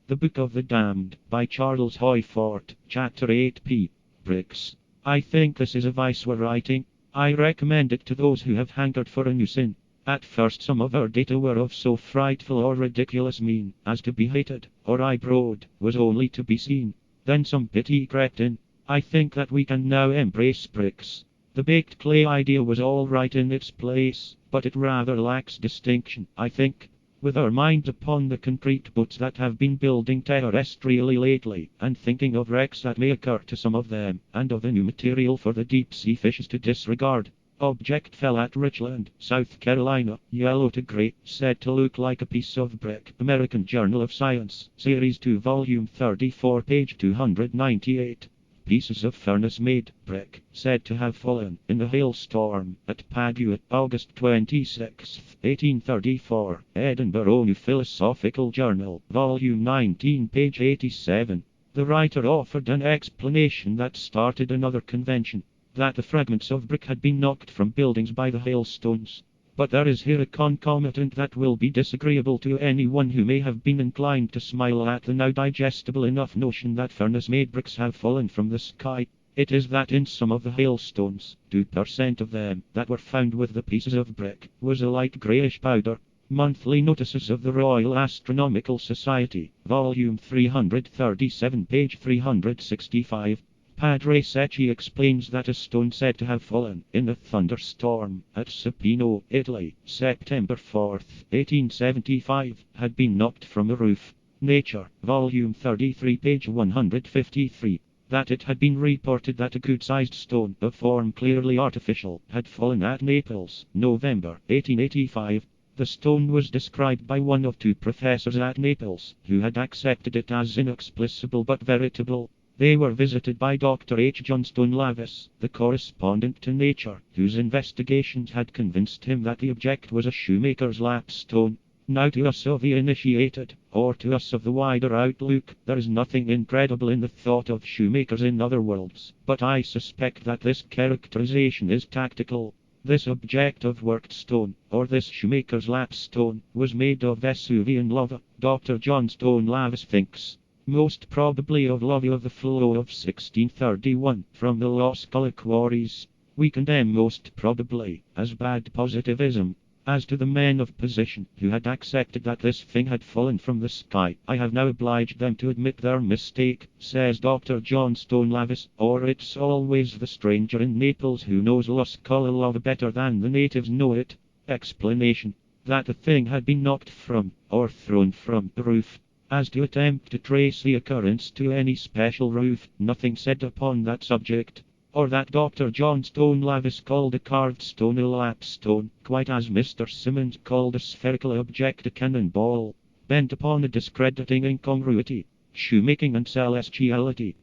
The Book of the Damned, by Charles Hoyfort, Chapter 8p. Bricks. I think this is a vice-war writing. I recommend it to those who have hankered for a new sin. At first some of our data were of so frightful or ridiculous mien, as to be hated, or eyebroad, was only to be seen. Then some pity crept in. I think that we can now embrace bricks. The baked clay idea was all right in its place, but it rather lacks distinction, I think. With our minds upon the concrete boats that have been building terrestrially lately, and thinking of wrecks that may occur to some of them, and of the new material for the deep-sea fishes to disregard. Object fell at Richland, South Carolina, yellow to gray, said to look like a piece of brick. American Journal of Science, Series 2, Volume 34, page 298. Pieces of furnace-made brick, said to have fallen in a hailstorm at Padua, August 26, 1834. Edinburgh New Philosophical Journal, Volume 19, page 87. The writer offered an explanation that started another convention, that the fragments of brick had been knocked from buildings by the hailstones. But there is here a concomitant that will be disagreeable to anyone who may have been inclined to smile at the now digestible enough notion that furnace-made bricks have fallen from the sky. It is that in some of the hailstones, 2% of them that were found with the pieces of brick was a light greyish powder. Monthly Notices of the Royal Astronomical Society, Volume 337, page 365. Padre Secchi explains that a stone said to have fallen in a thunderstorm at Supino, Italy, September 4, 1875, had been knocked from a roof. Nature, Volume 33, page 153. That it had been reported that a good-sized stone, of form clearly artificial, had fallen at Naples, November 1885. The stone was described by one of two professors at Naples, who had accepted it as inexplicable but veritable. They were visited by Dr. H. Johnstone Lavis, the correspondent to Nature, whose investigations had convinced him that the object was a shoemaker's lapstone. Now to us of the initiated, or to us of the wider outlook, there is nothing incredible in the thought of shoemakers in other worlds, but I suspect that this characterization is tactical. This object of worked stone, or this shoemaker's lapstone, was made of Vesuvian lava, Dr. Johnstone Lavis thinks. Most probably of lava of the flow of 1631, from the Los Cala quarries. We condemn most probably, as bad positivism. As to the men of position, who had accepted that this thing had fallen from the sky, I have now obliged them to admit their mistake, says Dr. Johnstone Lavis, or it's always the stranger in Naples who knows Los Cala lava better than the natives know it. Explanation. That the thing had been knocked from, or thrown from, the roof. As to attempt to trace the occurrence to any special roof, nothing said upon that subject. Or that Dr. Johnstone Lavis called a carved stone a lapstone, quite as Mr. Simmons called a spherical object a cannonball. Bent upon a discrediting incongruity, shoemaking and celestiality.